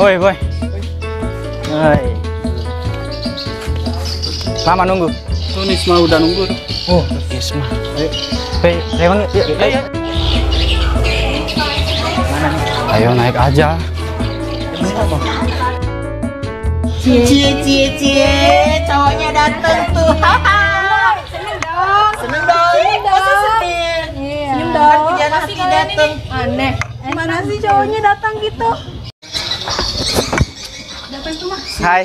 Woi, boy. Hai. Lama nunggu. Tuh Nisma udah nunggu. Oh, Nisma. Ayo. Rewang, yuk. Ayo. Mana nih? Ayo naik aja. Cie, cowoknya dateng tuh. Seneng dong. Masa sedih? Senyum Kan pujian hati dateng. Aneh. Mana sih cowoknya datang gitu? Datang tuh mah. Hai.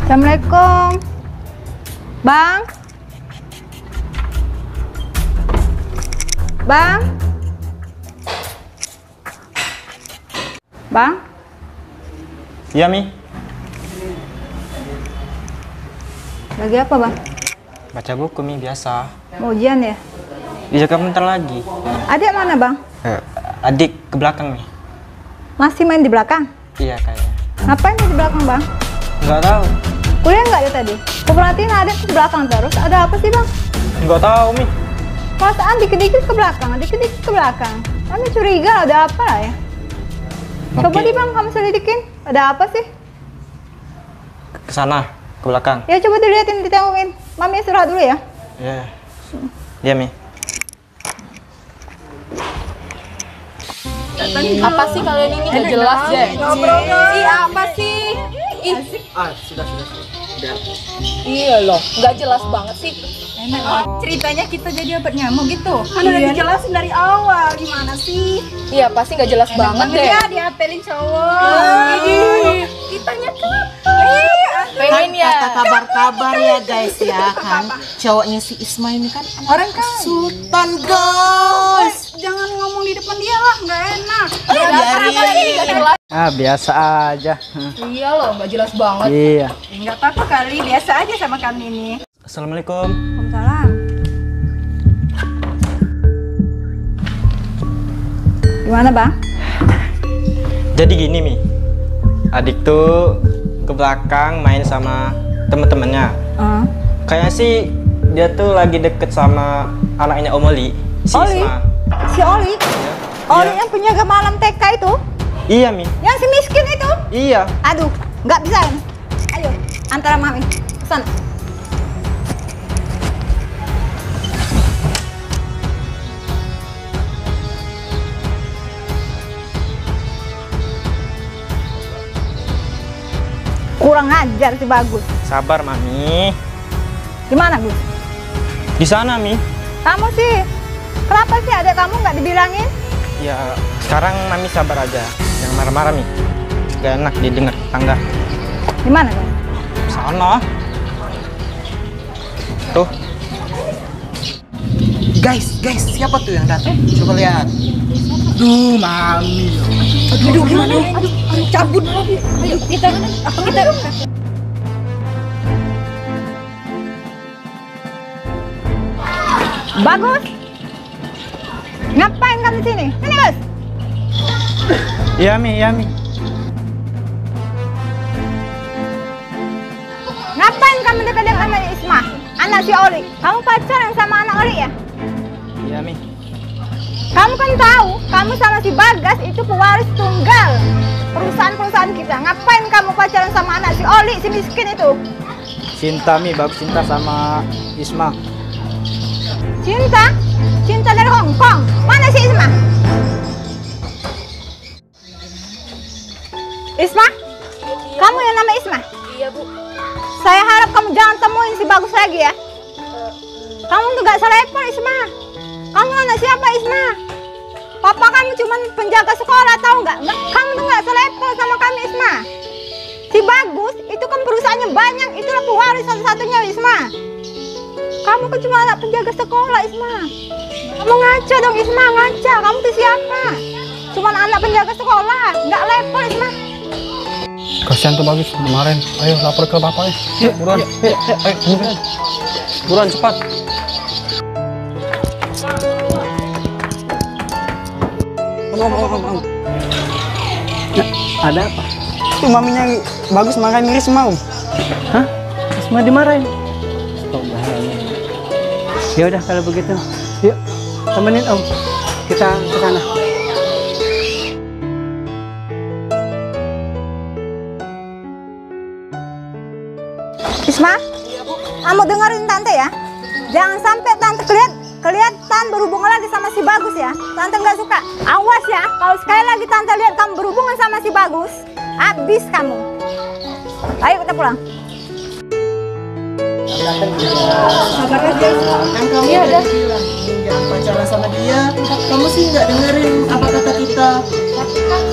Assalamualaikum. Bang. Bang. Bang. Iya, Mi. Lagi apa, Bang? Baca buku, Mi, biasa. Mau ujian ya? Dijaga bentar lagi. Adik mana, Bang? Adik ke belakang, Mi. Masih main di belakang? Iya, kayaknya. Ngapain dia di belakang, Bang? Nggak tahu. Kuliah nggak dia tadi? Aku perhatiin adik ke belakang terus. Ada apa sih, Bang? Nggak tahu, Mi. Perasaan dikit-dikit ke belakang, dikit-dikit ke belakang. Kami curiga ada apa lah ya? Coba di Bang, kamu selidikin. Ada apa sih? Ke sana, ke belakang. Ya coba dilihatin, ditengokin. Mami istirahat dulu ya. Iya. Iya, Mi. Apa sih kalian ini gak jelas deh? Ih, apa sih? Ih. Sudah. Iya loh, gak jelas banget sih. Ceritanya kita jadi obat nyamuk gitu. Kan udah dijelasin dari awal, gimana sih? Iya, pasti gak jelas banget deh. Ya diapelin cowok. Kitanya kan. Pengen ya. Kata kabar-kabar ya guys ya kan. Cowoknya si Isma ini kan Orang kan. Sultan guys. Jangan ngomong di depan dia lah, nggak enak. Gak jelas. Ah, biasa aja. Iya loh, gak jelas banget. Iya. Nggak apa-apa kali, biasa aja sama kami ini. Assalamualaikum. Waalaikumsalam. Gimana, Bang? Jadi gini, Mi. Adik tuh ke belakang main sama temen-temennya. Kayaknya sih dia tuh lagi deket sama anaknya Om Oli, si Oli? Isma. Si Oli? Iya. Oli Iya. yang penjaga malam TK itu? Iya, Mi. Yang si miskin itu? Iya. Aduh, nggak bisa ini. Ayo, antara mami ke sana. Kurang ajar si Bagus. Sabar, Mami. Gimana, Gus? Di sana, Mi. Kamu sih, kenapa sih adek kamu nggak dibilangin? Ya, sekarang Mami sabar aja. Jangan marah-marah, Mi. Gak enak didengar tetangga. Gimana, Gus? Sana. Tuh. Guys, siapa tuh yang datang? Coba lihat. Duh, Mami. Aduh, gimana? Aduh, cabut. Ayo, kita. Bagus. Ngapain kamu di sini? Sini, Gus. Iya, Mi. Ngapain kamu dekat-dekat sama Isma? Anak si Oli. Kamu pacaran sama anak Oli ya? Iya, Mi. Kamu kan tahu, kamu sama si Bagas itu pewaris tunggal perusahaan-perusahaan kita. Ngapain kamu pacaran sama anak si Oli, si miskin itu? Cinta, Mi. Bagus cinta sama Isma. Cinta? Cinta dari Hong Kong. Mana si Isma? Isma? Kamu yang nama Isma? Iya, Bu. Saya harap kamu jangan temuin si Bagus lagi ya. Kamu tuh gak selepon, Isma. Kamu anak siapa, Isma? Papa kamu cuma penjaga sekolah, tahu nggak? Kamu tuh nggak selepon sama kami, Isma. Si Bagus itu kan perusahaannya banyak, itulah pewaris satu-satunya, Isma. Kamu kan cuma anak penjaga sekolah, Isma. Kamu ngaca dong, Isma, ngaca. Kamu tuh siapa? Cuma anak penjaga sekolah, nggak level, Isma. Kasihan tuh Bagus kemarin. Ayo lapor ke bapaknya. Yuk, buruan. Ayo, buruan cepat. Ada apa? Tuh maminya Bagus makan miris mau. Hah? Isma dimarahin. Ya udah kalau begitu, yuk temenin Om, kita ke sana. Isma, kamu dengerin tante ya. Jangan sampai tante kelihatan berhubungan lagi sama si Bagus ya. Tante nggak suka. Awas ya, kalau sekali lagi tante lihat kamu berhubungan sama si Bagus, habis kamu. Ayo kita pulang. Sabar aja. Kan kamu udah bilang jangan pacaran sama dia. Kamu sih nggak dengerin apa kata kita. Tapi kan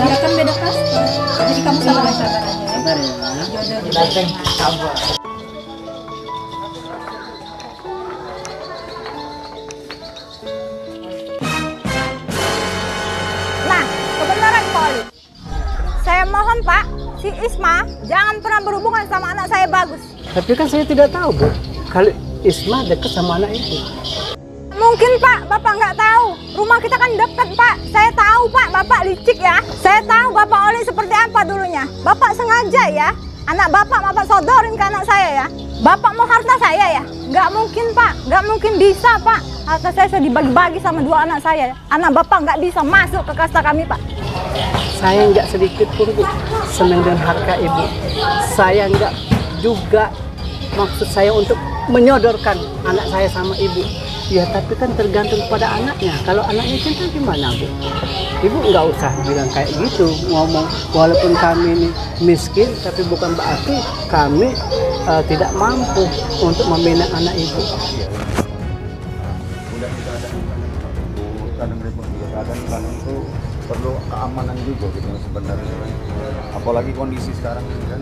dia kan beda kasta. Jadi kamu sabar aja. Sabar ya. Sabar. Nah, kebenaran Pak Oli. Saya mohon Pak, si Isma jangan pernah berhubungan sama anak saya Bagus. Tapi kan saya tidak tahu, Bu, kalau Isma dekat sama anak itu. Mungkin Pak, Bapak nggak tahu. Rumah kita kan dekat Pak. Saya tahu Pak, Bapak licik ya. Saya tahu Bapak Oli seperti apa dulunya. Bapak sengaja ya. Anak Bapak sodorin ke anak saya ya. Bapak mau harta saya ya? Nggak mungkin Pak, nggak mungkin bisa Pak. Harta saya sudah dibagi-bagi sama dua anak saya. Anak Bapak nggak bisa masuk ke kasta kami Pak. Saya nggak sedikit pun, Bu, senang dengan harga Ibu. Saya nggak juga maksud saya untuk menyodorkan anak saya sama Ibu. Ya tapi kan tergantung pada anaknya. Kalau anaknya cinta gimana, Bu? Ibu nggak usah bilang kayak gitu, ngomong walaupun kami ini miskin, tapi bukan berarti kami tidak mampu untuk membina anak Ibu. Udah kita ada kadang itu perlu keamanan juga gitu sebenarnya. Apalagi kondisi sekarang ini kan.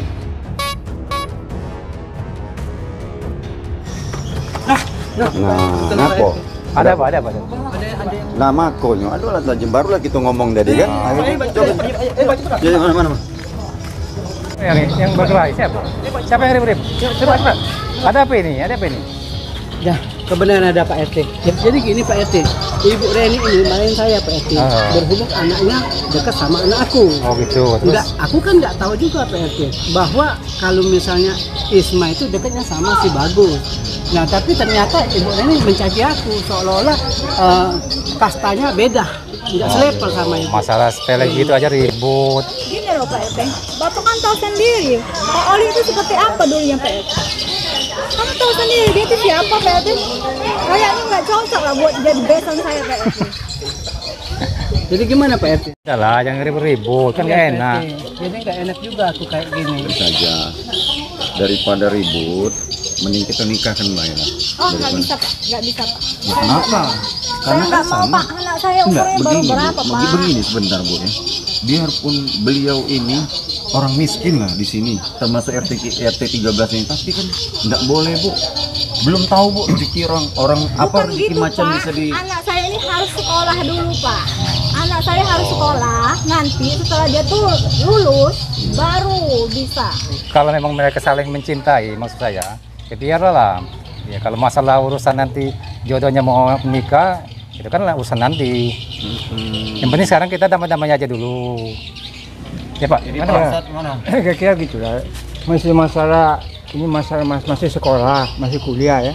Nah, apa? Ada apa? Nama konyo, aduh lah tajam barulah kita ngomong tadi kan. Jadi mana? Yang bergerak siapa? Siapa yang ribut? Coba. Ada apa ini? Ya, kebenaran ada Pak RT. Jadi gini Pak RT, Ibu Reni ini marahin saya Pak RT. Berhubung anaknya dekat sama anak aku. Oh gitu. Enggak, aku kan nggak tahu juga Pak RT bahwa kalau misalnya Isma itu dekatnya sama si Bagus. Nah tapi ternyata Ibu Reni mencaci aku seolah-olah kastanya beda, nggak selevel sama itu. Masalah sepele gitu aja ribut. Gini loh Pak RT, Bapak kan tahu sendiri Pak Oli itu seperti apa dulunya Pak RT. Kamu tahu sendiri dia itu siapa Pak RT. Kayaknya nggak cocok lah buat jadi besan saya Pak RT. Jadi gimana Pak RT? Udahlah, jangan ribut-ribut, kan nggak enak. Jadi nggak enak juga aku kayak gini. Saja daripada ribut, mending kita nikahkan Mbak ya. Oh nggak bisa Pak, nggak bisa Pak. Kenapa? Saya nggak mau Pak, anak saya umurnya baru berapa Pak? Begini sebentar Bu ya. Biarpun beliau ini orang miskin lah di sini, termasuk RT 13 ini, tapi kan nggak boleh Bu. Belum tahu Bu rezeki orang apa rezeki gitu, macam Pak. bisa di. Anak saya ini harus sekolah dulu Pak. Anak saya harus sekolah, nanti setelah dia tuh lulus baru bisa. Kalau memang mereka saling mencintai, maksud saya, ya biarlah. Ya kalau masalah urusan nanti jodohnya mau menikah, itu kan urusan nanti. Yang penting sekarang kita damai-damai aja dulu. Ya Pak, Mana? Kira-kira gitu lah. Masih masalah ini masih sekolah, masih kuliah ya.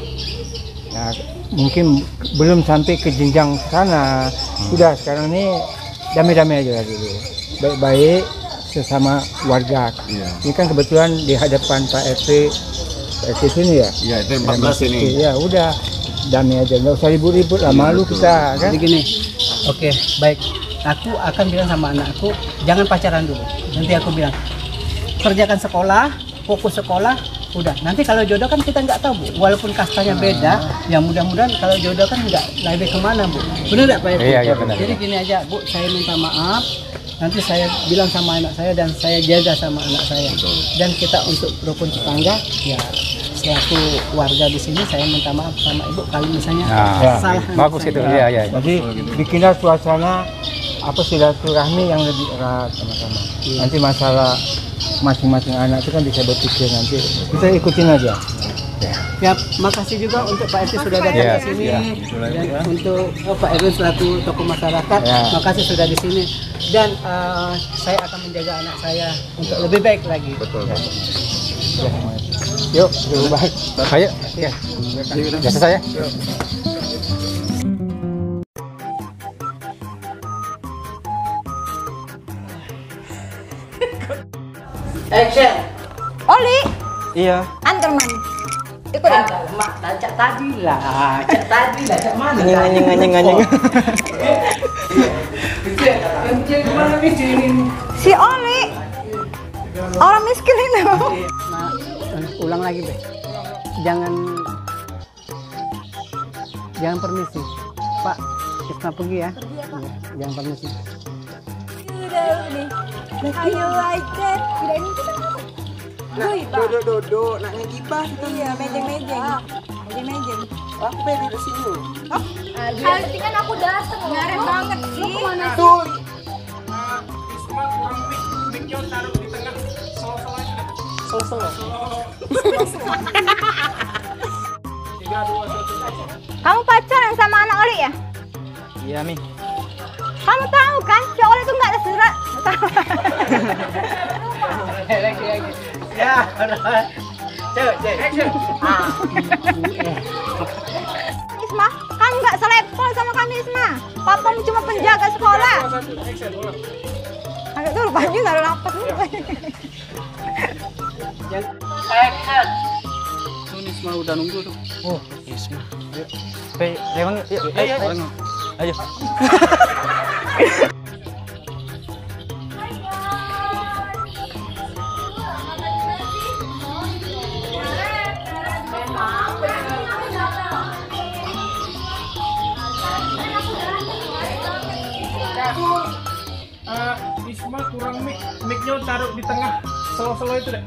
Ya mungkin belum sampai ke jenjang sana. Sudah sekarang ini damai-damai aja dulu. Baik-baik sesama warga. Ini kan kebetulan di hadapan Pak RT sini ya. Iya, itu 14 ini. Ya udah damai aja, nggak usah ribut-ribut lah, malu kita kan. Jadi gini, oke baik. Aku akan bilang sama anakku, jangan pacaran dulu. Nanti aku bilang, kerjakan sekolah, fokus sekolah, udah. Nanti kalau jodoh kan kita nggak tahu Bu, walaupun kastanya beda, ya mudah-mudahan kalau jodoh kan nggak lebih kemana Bu. Benar nggak Pak RT? Iya benar. Jadi gini aja Bu, saya minta maaf. Nanti saya bilang sama anak saya dan saya jaga sama anak saya. Dan kita untuk rukun tetangga, ya selaku warga di sini saya minta maaf sama Ibu kalau misalnya salah. Bagus itu, iya. Jadi bikinlah suasana apa silaturahmi yang lebih erat sama-sama. Nanti masalah masing-masing anak itu kan bisa berpikir nanti. Kita ikutin aja. Ya, makasih juga untuk Pak RT sudah datang ke sini dan untuk Pak Erwin selaku tokoh masyarakat, makasih sudah di sini dan saya akan menjaga anak saya untuk lebih baik lagi. Betul. Yuk, ayo. Ya. Udah selesai ya? Action. Oli, Iya. antar mami. Ikutin. Mak, cak tadi lah. Cak tadi lah, cak mana? Anjing. Kemana miskin? Si Oli. Orang miskin itu. Nah, ulang lagi, Be. Jangan permisi. Pak, Isma pergi ya. Jangan permisi. Ayo aja. Tidak ini kita. Duduk, nak ngegibah kita. Iya, mejeng. Aku beli di sini. Nanti kan aku dateng. Ngaret banget sih. Tuh. Kamu pacaran sama anak Oli ya? Iya, Mi. Kamu tahu kan, si Oli itu nggak ada surat. Ya, Isma, kamu nggak selepol sama kami Isma. Papamu cuma penjaga sekolah. Agak dulu baju nggak ada lapas nih. action. Tuh Isma udah nunggu tuh. Oh, Isma. Yuk. Lewang yuk. Ayo. Isma kurang mic-nya taruh di tengah selo-selo itu deh.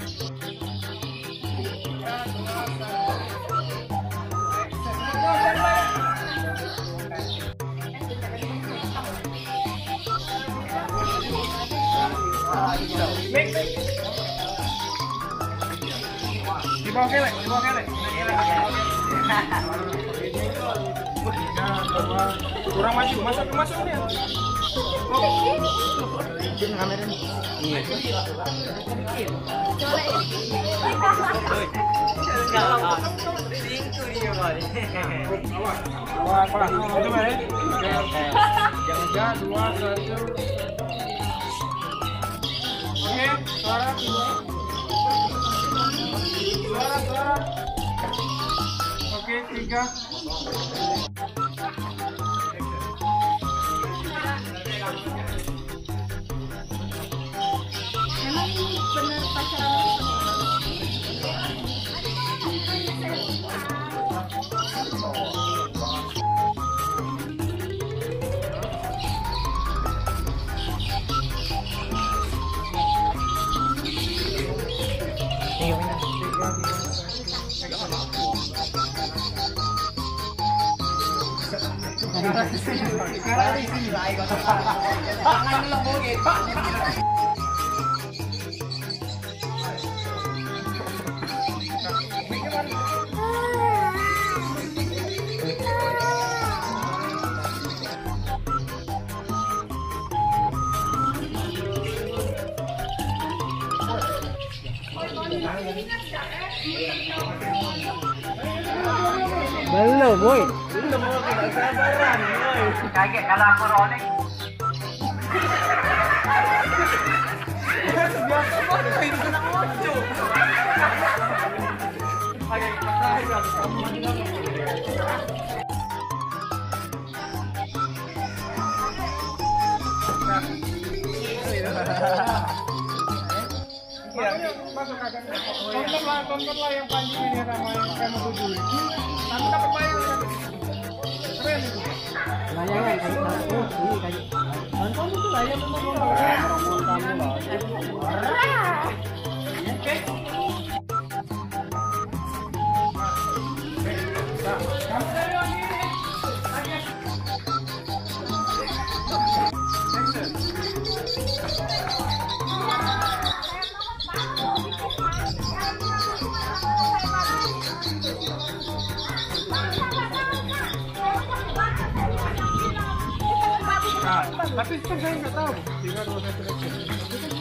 Di bawah kelek. Kurang maju, masuk nih. Iya. Oke, 3. Memang ini benar pacaran. Belum, boy. Kaget kalau aku rolling. Tontonlah yang Panji ini sama yang kamu tuju. Nanti dapat bayar. Keren itu. Layangan kayak ini kayak. Nonton itu layar Tapi kan saya nggak tahu. 3, 2, 1, action.